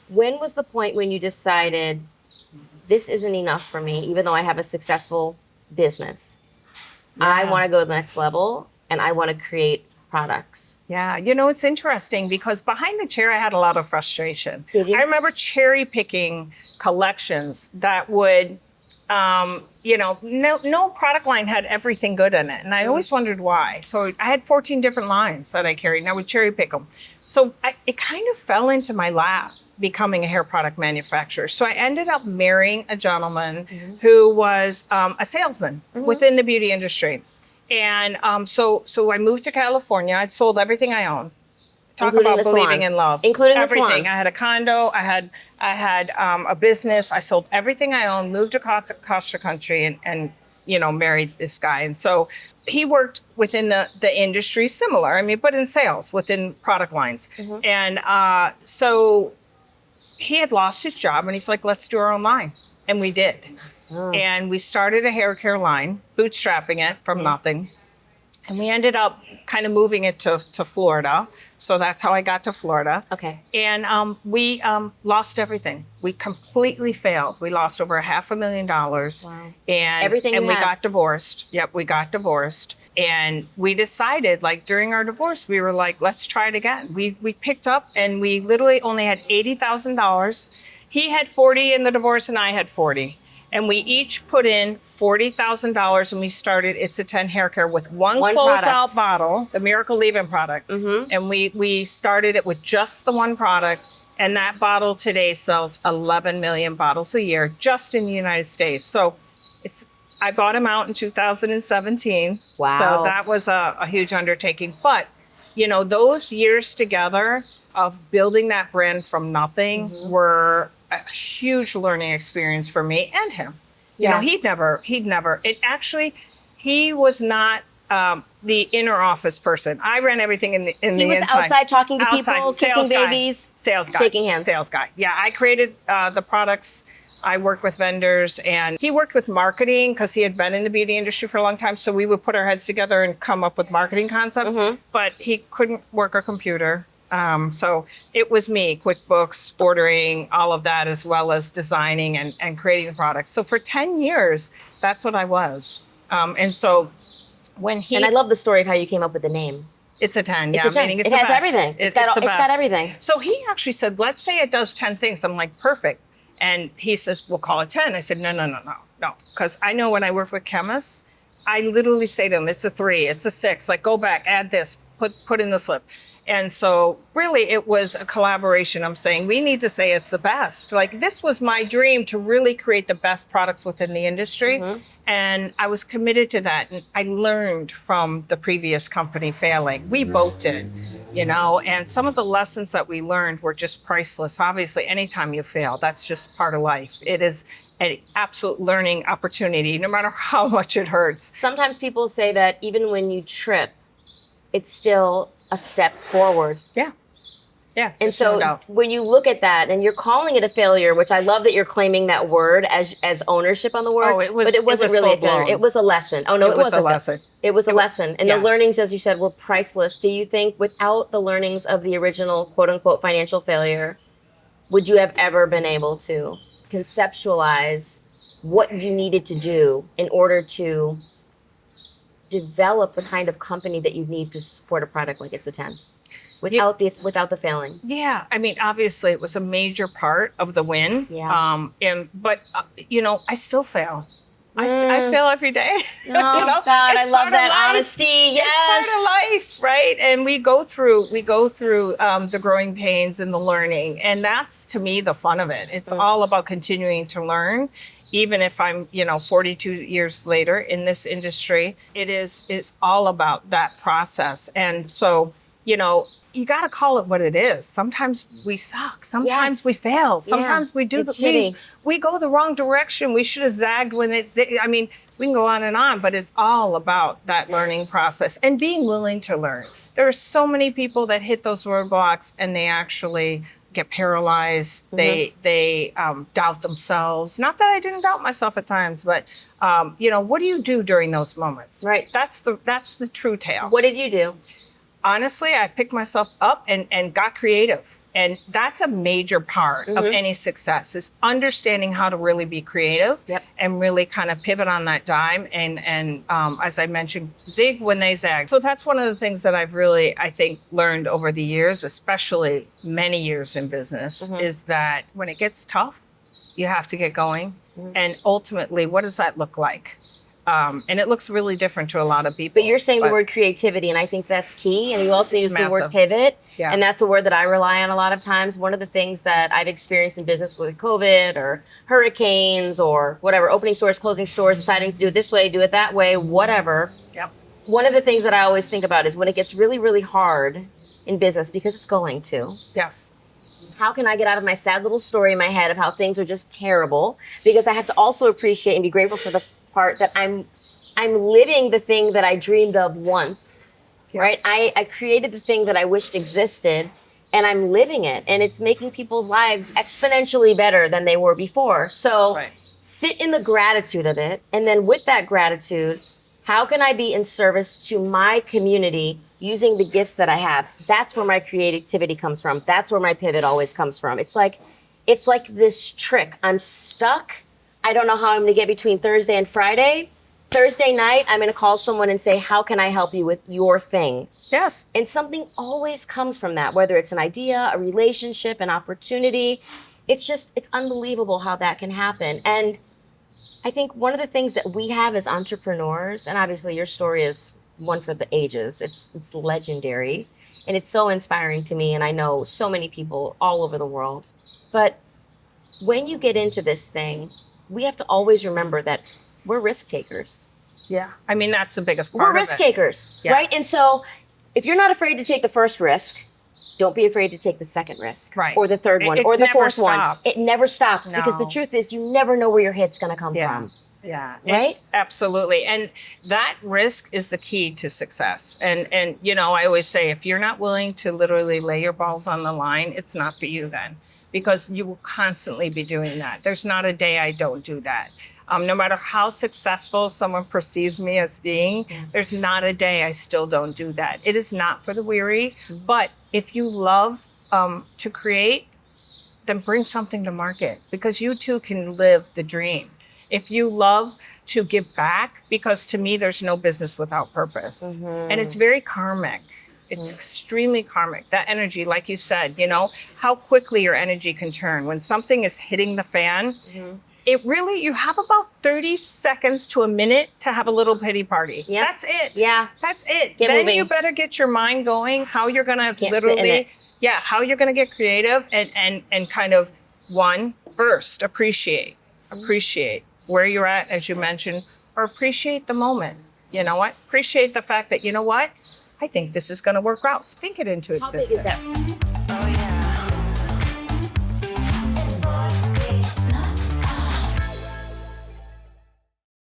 When was the point when you decided this isn't enough for me, even though I have a successful business? I want to go to the next level and I want to create products. Yeah, it's interesting because behind the chair, I had a lot of frustration. Did you? I remember cherry picking collections that would, no product line had everything good in it. And I always wondered why. So I had 14 different lines that I carried and I would cherry pick them. So it kind of fell into my lap becoming a hair product manufacturer. So I ended up marrying a gentleman who was a salesman within the beauty industry. And so I moved to California. I sold everything I owned. Talk Including about the believing salon. in love. Including everything. the salon. I had a condo. I had a business. I sold everything I owned. Moved to Costa Country and married this guy. And so he worked within the industry, similar. I mean, but in sales within product lines. And so he had lost his job, and he's like, "Let's do our own line," and we did. And we started a hair care line, bootstrapping it from nothing. And we ended up kind of moving it to Florida. So that's how I got to Florida. Okay. And we lost everything. We completely failed. We lost over $500,000. Wow. And Everything you we had. got divorced. Yep, we got divorced. And we decided, during our divorce, we were like, let's try it again. We picked up and we literally only had $80,000. He had 40 in the divorce and I had 40. And we each put in $40,000 and we started It's a 10 Hair Care with one closeout bottle, the Miracle Leave-In product. And we started it with just the one product. And that bottle today sells 11 million bottles a year just in the United States. So I bought him out in 2017. Wow. So that was a huge undertaking. But, those years together of building that brand from nothing were a huge learning experience for me and him. Yeah. He was not the inner office person. I ran everything in the inside. He was outside talking to people, kissing Sales guy. babies, Sales guy. shaking hands. Sales guy. Yeah, I created the products. I worked with vendors, and he worked with marketing because he had been in the beauty industry for a long time. So we would put our heads together and come up with marketing concepts, but he couldn't work a computer. So it was me, QuickBooks, ordering, all of that, as well as designing and creating the products. So for 10 years, that's what I was. And so when And I love the story of how you came up with the name. It's a 10, It's a 10. meaning It the has best. everything. It's got everything. So he actually said, let's say it does 10 things. I'm like, perfect. And he says, we'll call it 10. I said, no. Because I know when I work with chemists, I literally say to them, it's a 3, it's a 6. Go back, add this, put in the slip. And so really it was a collaboration. I'm saying we need to say it's the best. This was my dream to really create the best products within the industry. And I was committed to that. And I learned from the previous company failing. We both did, and some of the lessons that we learned were just priceless. Obviously, anytime you fail, that's just part of life. It is an absolute learning opportunity, no matter how much it hurts. Sometimes people say that even when you trip, it's still a step forward. Yeah. And so when you look at that and you're calling it a failure, which I love that you're claiming that word as ownership on the word, but it wasn't really a failure. It was a lesson. Oh no, it was a lesson. It was a lesson. And the learnings, as you said, were priceless. Do you think without the learnings of the original quote unquote financial failure, would you have ever been able to conceptualize what you needed to do in order to develop the kind of company that you need to support a product like It's a 10 without the failing? Yeah, I mean, obviously it was a major part of the win. Yeah. But I still fail. I fail every day. Oh, God, I love that honesty. Yes. It's part of life, right? And we go through the growing pains and the learning. And that's, to me, the fun of it. It's all about continuing to learn. Even if I'm, 42 years later in this industry, it's all about that process. And so, you got to call it what it is. Sometimes we suck. Sometimes we fail. Sometimes we go the wrong direction. We should have zagged when we can go on and on, but it's all about that learning process and being willing to learn. There are so many people that hit those roadblocks and they actually get paralyzed. They doubt themselves. Not that I didn't doubt myself at times, but what do you do during those moments? Right. That's the true tale. What did you do? Honestly, I picked myself up and got creative And that's a major part of any success, is understanding how to really be creative and really kind of pivot on that dime. And as I mentioned, zig when they zag. So that's one of the things that I've really, I think, learned over the years, especially many years in business, is that when it gets tough, you have to get going. And ultimately, what does that look like? And it looks really different to a lot of people. But you're saying the word creativity, and I think that's key. And you also use the word pivot. Yeah. And that's a word that I rely on a lot of times. One of the things that I've experienced in business with COVID or hurricanes or whatever, opening stores, closing stores, deciding to do it this way, do it that way, whatever. Yep. One of the things that I always think about is when it gets really, really hard in business, because it's going to. Yes. How can I get out of my sad little story in my head of how things are just terrible? Because I have to also appreciate and be grateful for the part that I'm living the thing that I dreamed of once, right? I created the thing that I wished existed, and I'm living it, and it's making people's lives exponentially better than they were before. So sit in the gratitude of it, and then with that gratitude, how can I be in service to my community using the gifts that I have? That's where my creativity comes from. That's where my pivot always comes from. It's like this trick. I'm stuck. I don't know how I'm going to get between Thursday and Friday. Thursday night, I'm going to call someone and say, how can I help you with your thing? Yes. And something always comes from that, whether it's an idea, a relationship, an opportunity. It's unbelievable how that can happen. And I think one of the things that we have as entrepreneurs, and obviously your story is one for the ages, it's legendary, and it's so inspiring to me, and I know so many people all over the world. But when you get into this thing, we have to always remember that we're risk takers. Yeah. I mean, that's the biggest part of it. We're risk takers, right? And so if you're not afraid to take the first risk, don't be afraid to take the second risk. Right. Or the third one, or the fourth one. It never stops. No. Because the truth is, you never know where your hit's going to come from. Yeah. Right? Absolutely. And that risk is the key to success. And I always say, if you're not willing to literally lay your balls on the line, it's not for you then. Because you will constantly be doing that. There's not a day I don't do that. No matter how successful someone perceives me as being, there's not a day I still don't do that. It is not for the weary, but if you love to create, then bring something to market, because you too can live the dream. If you love to give back, because to me, there's no business without purpose. And it's very karmic. It's extremely karmic. That energy, like you said, how quickly your energy can turn. When something is hitting the fan, you have about 30 seconds to a minute to have a little pity party. Yep. That's it. Yeah. That's it. Get then moving. You better get your mind going, how you're going to literally, how you're going to get creative and kind of first, appreciate where you're at, as you mentioned, or appreciate the moment. You know what? Appreciate the fact that, I think this is going to work out. Speak it into existence. How big is that?